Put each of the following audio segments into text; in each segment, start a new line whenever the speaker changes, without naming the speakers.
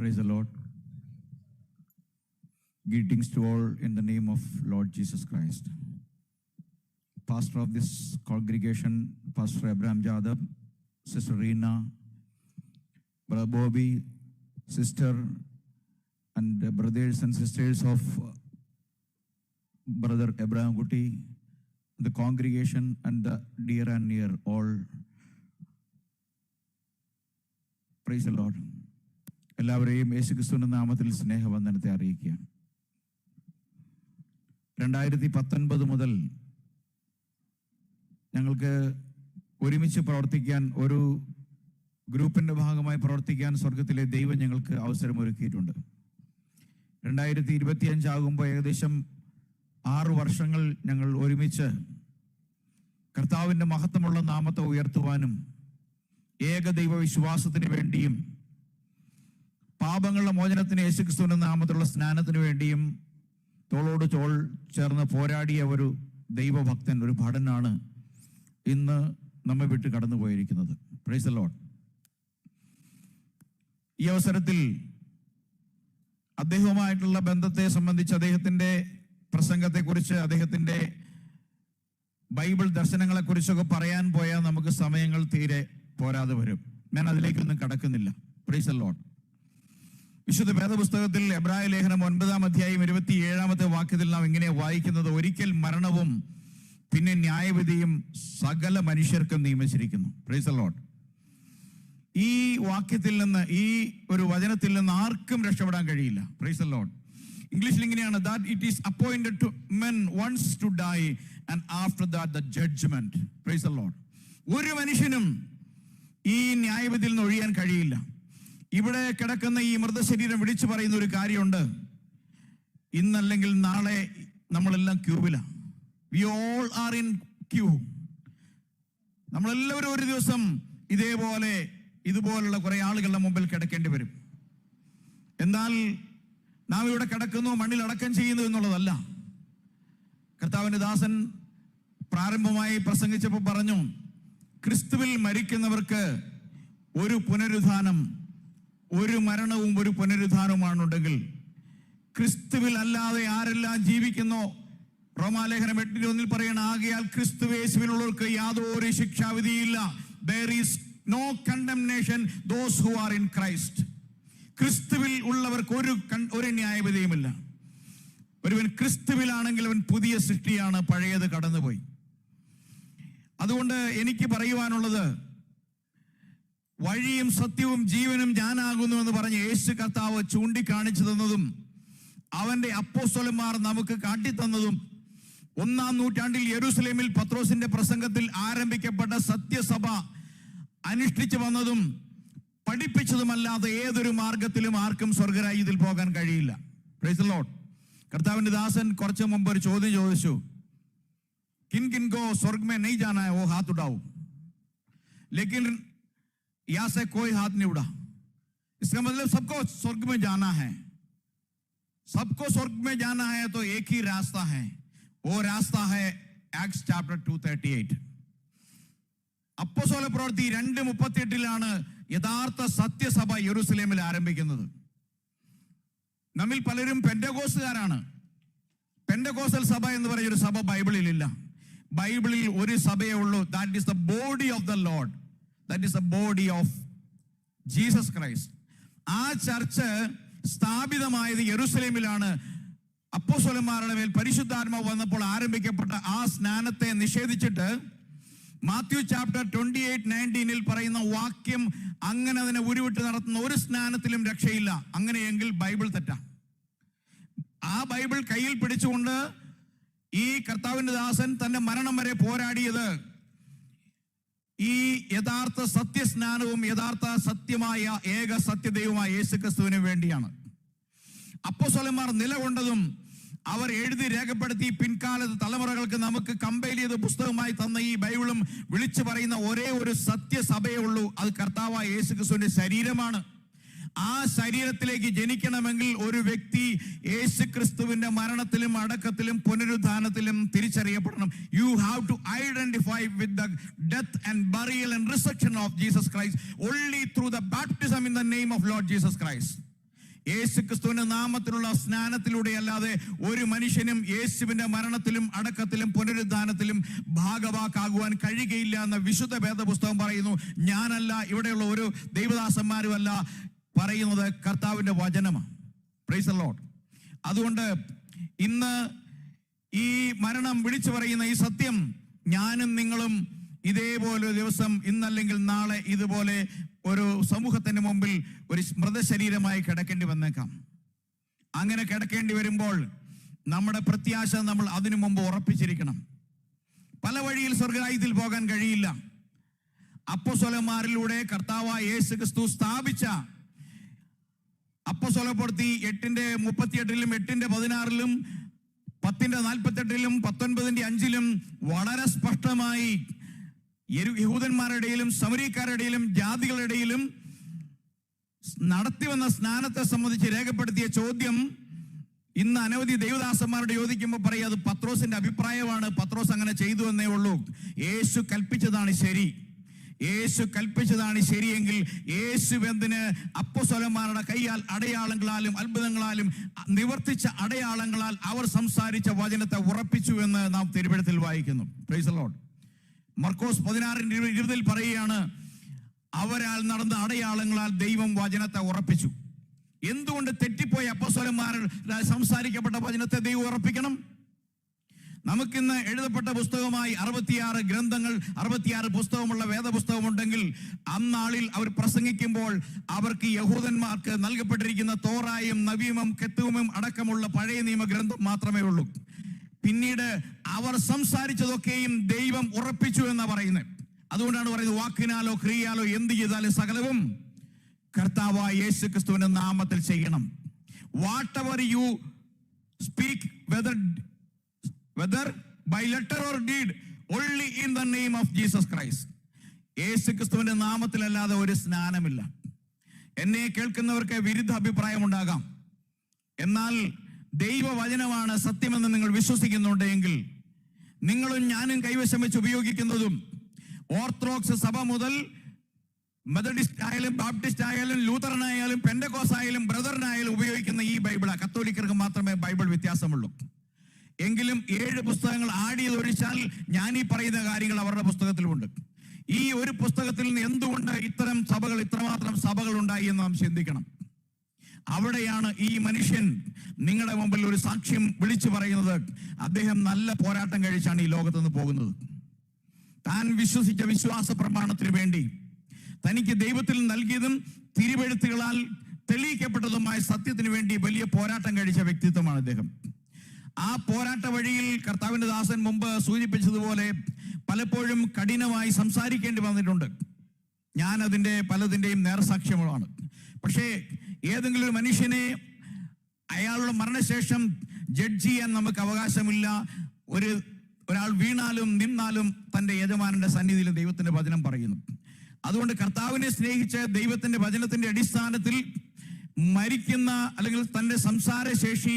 Praise the Lord. Greetings to all in the name of Lord Jesus Christ. Pastor of this congregation, Pastor Abraham Jadab, Sister Reena, Brother Bobby, Sister, and brothers and sisters of Brother Abraham Guti, the congregation and the dear and near all. Praise the Lord. എല്ലാവരെയും യേശുക്രിസ്തുവിന്റെ നാമത്തിൽ സ്നേഹവന്ദനത്തെ അറിയിക്കുക. 2019 മുതൽ ഞങ്ങൾക്ക് ഒരുമിച്ച് പ്രവർത്തിക്കാൻ, ഒരു ഗ്രൂപ്പിന്റെ ഭാഗമായി പ്രവർത്തിക്കാൻ സ്വർഗത്തിലെ ദൈവം ഞങ്ങൾക്ക് അവസരമൊരുക്കിയിട്ടുണ്ട്. 2025 ആകുമ്പോൾ ഏകദേശം 6 വർഷങ്ങൾ ഞങ്ങൾ ഒരുമിച്ച് കർത്താവിൻ്റെ മഹത്വമുള്ള നാമത്തെ ഉയർത്തുവാനും ഏകദൈവ വിശ്വാസത്തിന് വേണ്ടിയും പാപങ്ങളുടെ മോചനത്തിന് യേശുക്രിസ്തുവിന്റെ നാമത്തിലുള്ള സ്നാനത്തിന് വേണ്ടിയും തോളോട് തോൾ ചേർന്ന് പോരാടിയ ഒരു ദൈവഭക്തൻ, ഒരു ഭടനാണ് ഇന്ന് നമ്മെ വിട്ട് കടന്നു പോയിരിക്കുന്നത്. Praise the Lord. ഈ അവസരത്തിൽ അദ്ദേഹവുമായിട്ടുള്ള ബന്ധത്തെ സംബന്ധിച്ച്, അദ്ദേഹത്തിൻ്റെ പ്രസംഗത്തെക്കുറിച്ച്, അദ്ദേഹത്തിൻ്റെ ബൈബിൾ ദർശനങ്ങളെക്കുറിച്ചൊക്കെ പറയാൻ പോയാൽ നമുക്ക് സമയങ്ങൾ തീരെ പോരാതെ വരും. ഞാൻ അതിലേക്കൊന്നും കടക്കുന്നില്ല. Praise the Lord. വിശുദ്ധ വേദപുസ്തകത്തിൽ എബ്രായ ലേഖനം 9-ാം അധ്യായം 27-ാമത്തെ വാക്യത്തിൽ നാം ഇങ്ങനെ വായിക്കുന്നത്: ഒരിക്കൽ മരണവും പിന്നെ ന്യായവിധിയും സകല മനുഷ്യർക്കും നിയമിച്ചിരിക്കുന്നു. Praise the Lord. ഈ വാക്യത്തിൽ നിന്ന്, ഈ ഒരു വചനത്തിൽ നിന്ന് ആർക്കും രക്ഷപ്പെടാൻ കഴിയില്ല. Praise the Lord. ഇംഗ്ലീഷിൽ ഇങ്ങനെയാണ്: that it is appointed to men once to die and after that the judgment. Praise the Lord. ഒരു മനുഷ്യനും ഈ ന്യായവിധിയിൽ നിന്ന് ഒഴിയാൻ കഴിയില്ല. ഇവിടെ കിടക്കുന്ന ഈ മൃതശരീരം വിളിച്ചു പറയുന്ന ഒരു കാര്യമുണ്ട്: ഇന്നല്ലെങ്കിൽ നാളെ നമ്മളെല്ലാം ക്യൂവിലാണ്. We all are in queue. നമ്മളെല്ലാവരും ഒരു ദിവസം ഇതുപോലുള്ള കുറെ ആളുകളുടെ മുമ്പിൽ കിടക്കേണ്ടി വരും. എന്നാൽ നാം ഇവിടെ കിടക്കുന്നു, മണ്ണിൽ അടക്കം ചെയ്യുന്നു എന്നുള്ളതല്ല. കർത്താവിന്റെ ദാസൻ പ്രാരംഭമായി പ്രസംഗിച്ചപ്പോൾ പറഞ്ഞു, ക്രിസ്തുവിൽ മരിക്കുന്നവർക്ക് ഒരു പുനരുദ്ധാനം, ഒരു മരണവും ഒരു പുനരുദ്ധാനവുമാണുണ്ടെങ്കിൽ ക്രിസ്തുവിൽ അല്ലാതെ ആരെല്ലാം ജീവിക്കുന്നോ, റോമാലേഖനം 8:1 പറയണ, ആകയാൽ ക്രിസ്തുവേശുവിലുള്ളവർക്ക് യാതൊരു ശിക്ഷാവിധിയില്ല. There is no condemnation those who are in Christ. ക്രിസ്തുവിൽ ഉള്ളവർക്ക് ഒരു ന്യായവിധിയുമില്ല. ഒരുവൻ ക്രിസ്തുവിലാണെങ്കിൽ അവൻ പുതിയ സൃഷ്ടിയാണ്, പഴയത് കടന്നുപോയി. അതുകൊണ്ട് എനിക്ക് പറയുവാനുള്ളത്, വഴിയും സത്യവും ജീവനും ഞാനാകുന്നു എന്ന് പറഞ്ഞ് യേശു കർത്താവ് ചൂണ്ടിക്കാണിച്ചു തന്നതും അവന്റെ അപ്പോസ്തലന്മാർ നമുക്ക് കാട്ടിത്തന്നതും 1-ാം നൂറ്റാണ്ടിൽ യെരൂശലേമിൽ പത്രോസിന്റെ പ്രസംഗത്തിൽ ആരംഭിക്കപ്പെട്ട സത്യസഭ അനുഷ്ഠിച്ചു വന്നതും പഠിപ്പിച്ചതുമല്ലാതെ ഏതൊരു മാർഗത്തിലും ആർക്കും സ്വർഗരാജ്യത്തിൽ പോകാൻ കഴിയില്ല. Praise the Lord. കർത്താവിന്റെ ദാസൻ കുറച്ചു മുമ്പ് ഒരു ചോദ്യം ചോദിച്ചു: किन किन को स्वर्ग में नहीं जाना है वो हाथ उठाओ. लेकिन यहां से कोई हाथ नहीं उड़ा. इसका मतलब सबको स्वर्ग में जाना है. सबको स्वर्ग में जाना है तो एक ही रास्ता है. वो रास्ता है Acts chapter 2:38. അപ്പോസ്തല പ്രവൃത്തി 2:38 യഥാർത്ഥ സത്യസഭ യെരൂശലേമിൽ ആരംഭിക്കുന്നത്. നമ്മിൽ പലരും പെന്തക്കോസ്തുകാരാണ്. പെന്തക്കോസ്റ്റൽ സഭ എന്ന് പറയുന്ന ഒരു സഭ ബൈബിളിൽ ഇല്ല. ബൈബിളിൽ ഒരു സഭയേ ഉള്ളൂ. That is the body of the Lord. That is the body of Jesus Christ. ആ ചർച്ച് സ്ഥാപിതമായത് യെരൂശലേമിലാണ്. അപ്പോസ്തലന്മാരുടെ മേൽ പരിശുദ്ധാത്മാവ് വന്നപ്പോൾ ആരംഭിക്കപ്പെട്ട ആ സ്നാനത്തെ നിഷേധിച്ചിട്ട് മാത്യു ചാപ്റ്റർ 28:19 പറയുന്ന വാക്യം, അങ്ങനെ അതിനെ ഉരുവിട്ട് നടത്തുന്ന ഒരു സ്നാനത്തിലും രക്ഷയില്ല. അങ്ങനെയെങ്കിൽ ബൈബിൾ തെറ്റാ. ആ ബൈബിൾ കയ്യിൽ പിടിച്ചുകൊണ്ട് ഈ കർത്താവിന്റെ ദാസൻ തന്റെ മരണം വരെ പോരാടിയത് ഈ യഥാർത്ഥ സത്യസ്നാനവും യഥാർത്ഥ സത്യമായ ഏക സത്യദൈവമായ യേശുക്രിസ്തുവിന് വേണ്ടിയാണ്. അപ്പോസ്തലന്മാർ നിലകൊണ്ടതും അവർ എഴുതി രേഖപ്പെടുത്തി പിൻകാലത്ത് തലമുറകൾക്ക് നമുക്ക് കമ്പൈൽ ചെയ്ത പുസ്തകമായി തന്ന ഈ ബൈബിളും വിളിച്ചു പറയുന്ന ഒരേ ഒരു സത്യസഭയേ ഉള്ളൂ. അത് കർത്താവായ യേശുക്രിസ്തുവിന്റെ ശരീരമാണ്. ആ ശരീരത്തിലേക്ക് ജനിക്കണമെങ്കിൽ ഒരു വ്യക്തി യേശുക്രിസ്തുവിന്റെ മരണത്തിലും അടക്കത്തിലും പുനരുദ്ധാനത്തിലും തിരിച്ചറിയപ്പെടണം. You have to identify with the death and burial and resurrection of Jesus Christ only through the baptism in the name of lord Jesus Christ. യേശുക്രിസ്തുവിന്റെ നാമത്തിലുള്ള സ്നാനത്തിലൂടെ അല്ലാതെ ഒരു മനുഷ്യനും യേശുവിന്റെ മരണത്തിലും അടക്കത്തിലും പുനരുദ്ധാനത്തിലും ഭാഗവാക്കാകുവാൻ കഴിയുകയില്ല എന്ന വിശുദ്ധ വേദപുസ്തകം പറയുന്നു. ഞാനല്ല, ഇവിടെയുള്ള ഒരു ദൈവദാസന്മാരുമല്ല പറയുന്നത്, കർത്താവിന്റെ വചനമാണ്. Praise the Lord. അതുകൊണ്ട് ഇന്ന് ഈ മരണം വിളിച്ചു പറയുന്ന ഈ സത്യം ഞാനും നിങ്ങളും ഇതേപോലെ ഒരു ദിവസം, ഇന്നല്ലെങ്കിൽ നാളെ, ഇതുപോലെ ഒരു സമൂഹത്തിന് മുമ്പിൽ ഒരു മൃതശരീരമായി കിടക്കേണ്ടി വന്നേക്കാം. അങ്ങനെ കിടക്കേണ്ടി വരുമ്പോൾ നമ്മുടെ പ്രത്യാശ നമ്മൾ അതിനു മുമ്പ് ഉറപ്പിച്ചിരിക്കണം. പല വഴിയിൽ സ്വർഗ്ഗരാജ്യത്തിൽ പോകാൻ കഴിയില്ല. അപ്പോസ്തലന്മാരിലൂടെ കർത്താവായ യേശു ക്രിസ്തു സ്ഥാപിച്ച അപ്പോസ്തലപ്രവൃത്തി 8:38 8:16 10:48 19:5 വളരെ സ്പഷ്ടമായി യഹൂദന്മാരുടെ ഇടയിലും സമരിയക്കാരുടെ ഇടയിലും ജാതികളുടെ ഇടയിലും നടത്തി വന്ന സ്നാനത്തെ സംബന്ധിച്ച് രേഖപ്പെടുത്തിയ ചോദ്യം ഇന്ന് അനവധി ദൈവദാസന്മാരോട് ചോദിക്കുമ്പോൾ പറയും അത് പത്രോസിന്റെ അഭിപ്രായമാണ്, പത്രോസ് അങ്ങനെ ചെയ്തു എന്നേ ഉള്ളൂ. യേശു കൽപ്പിച്ചതാണ് ശരി. യേശു കൽപ്പിച്ചതാണ് ശരിയെങ്കിൽ യേശു എന്തിന് അപ്പോസ്തലന്മാരുടെ കൈയാൽ അടയാളങ്ങളാലും അത്ഭുതങ്ങളാലും നിവർത്തിച്ച അടയാളങ്ങളാൽ അവർ സംസാരിച്ച വചനത്തെ ഉറപ്പിച്ചു എന്ന് നാം തിരുവെഴുത്തിൽ വായിക്കുന്നു. Praise the Lord. മർക്കോസ് 16:20 പറയുകയാണ്, അവരാൽ നടന്ന അടയാളങ്ങളാൽ ദൈവം വചനത്തെ ഉറപ്പിച്ചു. എന്തുകൊണ്ട് തെറ്റിപ്പോയ അപ്പോസ്തലന്മാരാൽ സംസാരിക്കപ്പെട്ട വചനത്തെ ദൈവം ഉറപ്പിക്കണം? നമുക്കിന്ന് എഴുതപ്പെട്ട പുസ്തകമായി 66 ഗ്രന്ഥങ്ങൾ, 66 പുസ്തകമുള്ള വേദപുസ്തകമുണ്ടെങ്കിൽ അന്നാളിൽ അവർ പ്രസംഗിക്കുമ്പോൾ അവർക്ക് യഹൂദന്മാർക്ക് നൽകപ്പെട്ടിരിക്കുന്ന തോറായും നവീമും കെത്തൂമും അടക്കമുള്ള പഴയ നിയമ ഗ്രന്ഥം മാത്രമേ ഉള്ളൂ. പിന്നീട് അവർ സംസാരിച്ചതൊക്കെയും ദൈവം ഉറപ്പിച്ചു എന്നാ പറയുന്നത്. അതുകൊണ്ടാണ് പറയുന്നത്, വാക്കിനാലോ ക്രിയയാലോ എന്ത് ചെയ്താലും സകലവും കർത്താവായ യേശു ക്രിസ്തുവിന്റെ നാമത്തിൽ ചെയ്യണം. What ever you speak, whether by letter or deed, only in the name of Jesus Christ. യേശു ക്രിസ്തുവിന്റെ നാമത്തിലല്ലാതെ ഒരു സ്നാനമില്ല. എന്നെ കേൾക്കുന്നവർക്ക് വിരുദ്ധ അഭിപ്രായം ഉണ്ടാകാം. എന്നാൽ ദൈവവചനമാണ് സത്യമെന്ന് നിങ്ങൾ വിശ്വസിക്കുന്നുണ്ടെങ്കിൽ നിങ്ങളും ഞാനും കൈവശം വെച്ച് ഉപയോഗിക്കുന്നതും ഓർത്തഡോക്സ് സഭ മുതൽ മെത്തഡിസ്റ്റ് ആയാലും ബാപ്റ്റിസ്റ്റ് ആയാലും ലൂതറനായാലും പെന്തക്കോസ്ത് ആയാലും ബ്രദറിനായാലും ഉപയോഗിക്കുന്ന ഈ ബൈബിളാണ്. കത്തോലിക്കർക്ക് മാത്രമേ ബൈബിൾ വ്യത്യാസമുള്ളൂ. എങ്കിലും 7 പുസ്തകങ്ങൾ ആഡ് ചെയ്തൊഴിച്ചാൽ ഞാൻ ഈ പറയുന്ന കാര്യങ്ങൾ അവരുടെ പുസ്തകത്തിലുമുണ്ട്. ഈ ഒരു പുസ്തകത്തിൽ നിന്ന് എന്തുകൊണ്ട് ഇത്തരം സഭകൾ, ഇത്രമാത്രം സഭകൾ ഉണ്ടായി എന്ന് നാം ചിന്തിക്കണം. അവിടെയാണ് ഈ മനുഷ്യൻ നിങ്ങളുടെ മുമ്പിൽ ഒരു സാക്ഷ്യം വിളിച്ചു പറയുന്നത്. അദ്ദേഹം നല്ല പോരാട്ടം കഴിച്ചാണ് ഈ ലോകത്ത് നിന്ന് പോകുന്നത്. താൻ വിശ്വസിച്ച വിശ്വാസ പ്രമാണത്തിന് വേണ്ടി, തനിക്ക് ദൈവത്തിൽ നൽകിയതും തിരുവെഴുത്തുകളാൽ തെളിയിക്കപ്പെട്ടതുമായ സത്യത്തിന് വേണ്ടി വലിയ പോരാട്ടം കഴിച്ച വ്യക്തിത്വമാണ് അദ്ദേഹം. ആ പോരാട്ട വഴിയിൽ കർത്താവിന്റെ ദാസൻ മുമ്പ് സൂചിപ്പിച്ചതുപോലെ പലപ്പോഴും കഠിനമായി സംസാരിക്കേണ്ടി വന്നിട്ടുണ്ട്. ഞാൻ അതിൻ്റെ പലതിൻ്റെയും നേർസാക്ഷ്യമാണ്. പക്ഷേ ഏതെങ്കിലും ഒരു മനുഷ്യനെ അയാളുടെ മരണശേഷം ജഡ്ജ് ചെയ്യാൻ നമുക്ക് അവകാശമില്ല. ഒരാൾ വീണാലും നിന്നാലും തൻ്റെ യജമാനന്റെ സന്നിധിയിൽ ദൈവത്തിന്റെ വചനം പറയുന്നു. അതുകൊണ്ട് കർത്താവിനെ സ്നേഹിച്ച് ദൈവത്തിന്റെ വചനത്തിന്റെ അടിസ്ഥാനത്തിൽ മരിക്കുന്ന, അല്ലെങ്കിൽ തന്റെ സംസാരശേഷി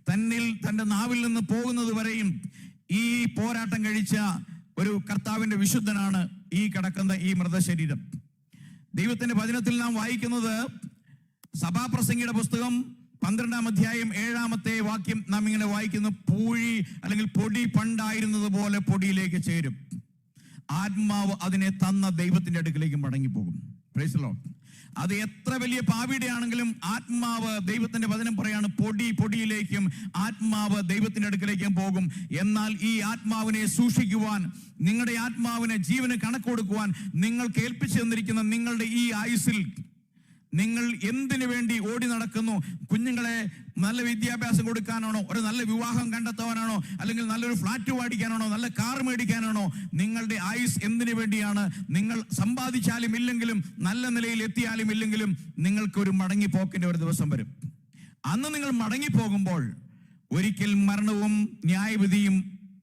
തന്റെ നാവിൽ നിന്ന് പോകുന്നത് വരെയും ഈ പോരാട്ടം കഴിച്ച ഒരു കർത്താവിന്റെ വിശുദ്ധനാണ് ഈ കിടക്കുന്ന ഈ മൃതശരീരം. ദൈവത്തിന്റെ വചനത്തിൽ നാം വായിക്കുന്നത്, സഭാപ്രസംഗിയുടെ പുസ്തകം 12-ാം അധ്യായം 7-ാമത്തെ വാക്യം നാം ഇങ്ങനെ വായിക്കുന്നു, പൂഴി അല്ലെങ്കിൽ പൊടി പണ്ടായിരുന്നത് പോലെ പൊടിയിലേക്ക് ചേരും, ആത്മാവ് അതിനെ തന്ന ദൈവത്തിന്റെ അടുക്കിലേക്ക് മടങ്ങിപ്പോകും. Praise the Lord. അത് എത്ര വലിയ പാപിയുടെ ആണെങ്കിലും ആത്മാവ്, ദൈവത്തിന്റെ വചനം പറയാണ്, പൊടിയിലേക്കും ആത്മാവ് ദൈവത്തിന്റെ അടുക്കിലേക്കും പോകും. എന്നാൽ ഈ ആത്മാവിനെ സൂക്ഷിക്കുവാൻ, നിങ്ങളുടെ ആത്മാവിനെ ജീവന് കണക്ക് കൊടുക്കുവാൻ നിങ്ങൾക്ക് ഏൽപ്പിച്ചു തന്നിരിക്കുന്ന നിങ്ങളുടെ ഈ ആയുസ്സിൽ നിങ്ങൾ എന്തിനു വേണ്ടി ഓടി നടക്കുന്നു? കുഞ്ഞുങ്ങളെ നല്ല വിദ്യാഭ്യാസം കൊടുക്കാനാണോ? ഒരു നല്ല വിവാഹം കണ്ടെത്താനാണോ? അല്ലെങ്കിൽ നല്ലൊരു ഫ്ലാറ്റ് മേടിക്കാനാണോ? നല്ല കാർ മേടിക്കാനാണോ? നിങ്ങളുടെ ആയുസ് എന്തിനു വേണ്ടിയാണ്? നിങ്ങൾ സമ്പാദിച്ചാലും ഇല്ലെങ്കിലും, നല്ല നിലയിൽ എത്തിയാലും ഇല്ലെങ്കിലും, നിങ്ങൾക്കൊരു മടങ്ങിപ്പോക്കിന്റെ ഒരു ദിവസം വരും. അന്ന് നിങ്ങൾ മടങ്ങിപ്പോകുമ്പോൾ ഒരിക്കൽ മരണവും ന്യായവിധിയും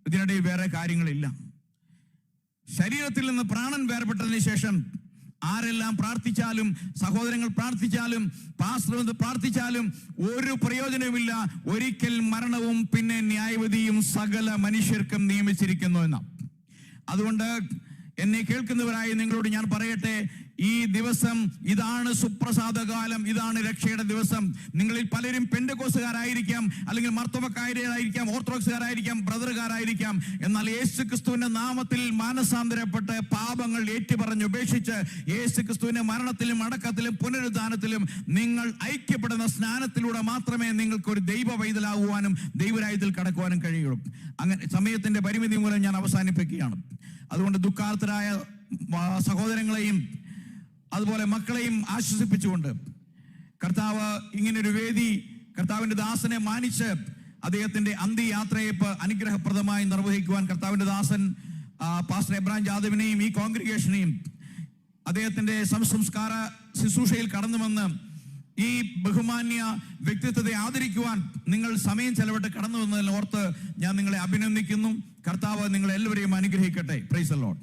ഇതിനിടയിൽ വേറെ കാര്യങ്ങളില്ല. ശരീരത്തിൽ നിന്ന് പ്രാണൻ വേർപെട്ടതിന് ശേഷം ആരെല്ലാം പ്രാർത്ഥിച്ചാലും, സഹോദരങ്ങൾ പ്രാർത്ഥിച്ചാലും, പാസ്റ്റർ പ്രാർത്ഥിച്ചാലും ഒരു പ്രയോജനവുമില്ല. ഒരിക്കൽ മരണവും പിന്നെ ന്യായവിധിയും സകല മനുഷ്യർക്കും നിയമിച്ചിരിക്കുന്നു എന്ന. അതുകൊണ്ട് എന്നെ കേൾക്കുന്നവരായി നിങ്ങളോട് ഞാൻ പറയട്ടെ, ഈ ദിവസം ഇതാണ് സുപ്രസാദകാലം, ഇതാണ് രക്ഷയുടെ ദിവസം. നിങ്ങളിൽ പലരും പെന്തക്കോസ്തുകാരായിരിക്കാം, അല്ലെങ്കിൽ മർത്തോമക്കാരായിരിക്കാം, ഓർത്തഡോക്സുകാരായിരിക്കാം, ബ്രദറുകാരായിരിക്കാം. എന്നാൽ യേശു ക്രിസ്തുവിന്റെ നാമത്തിൽ മാനസാന്തരപ്പെട്ട് പാപങ്ങൾ ഏറ്റുപറഞ്ഞ് ഉപേക്ഷിച്ച് യേശു ക്രിസ്തുവിന്റെ മരണത്തിലും അടക്കത്തിലും പുനരുദ്ധാനത്തിലും നിങ്ങൾ ഐക്യപ്പെടുന്ന സ്നാനത്തിലൂടെ മാത്രമേ നിങ്ങൾക്ക് ഒരു ദൈവ പൈതലാകുവാനും ദൈവരാജ്യത്തിൽ കടക്കുവാനും കഴിയുള്ളൂ. അങ്ങനെ സമയത്തിന്റെ പരിമിതി മൂലം ഞാൻ അവസാനിപ്പിക്കുകയാണ്. അതുകൊണ്ട് ദുഃഖാർത്തരായ സഹോദരങ്ങളെയും അതുപോലെ മക്കളെയും ആശ്വസിപ്പിച്ചുകൊണ്ട് കർത്താവ് ഇങ്ങനൊരു വേദി കർത്താവിന്റെ ദാസനെ മാനിച്ച് അദ്ദേഹത്തിന്റെ അന്ത്യയാത്രയെ അനുഗ്രഹപ്രദമായി നിർവഹിക്കുവാൻ കർത്താവിന്റെ ദാസൻ പാസ്റ്റർ എബ്രഹാം ജാദവിനെയും ഈ കോൺഗ്രിഗേഷനെയും അദ്ദേഹത്തിന്റെ സംസ്കാര ശുശ്രൂഷയിൽ കടന്നു വന്ന് ഈ ബഹുമാന്യ വ്യക്തിത്വത്തെ ആദരിക്കുവാൻ നിങ്ങൾ സമയം ചെലവിട്ട് കടന്നു വന്നതിൽ ഓർത്ത് ഞാൻ നിങ്ങളെ അഭിനന്ദിക്കുന്നു. കർത്താവ് നിങ്ങളെല്ലാവരെയും അനുഗ്രഹിക്കട്ടെ. Praise the Lord.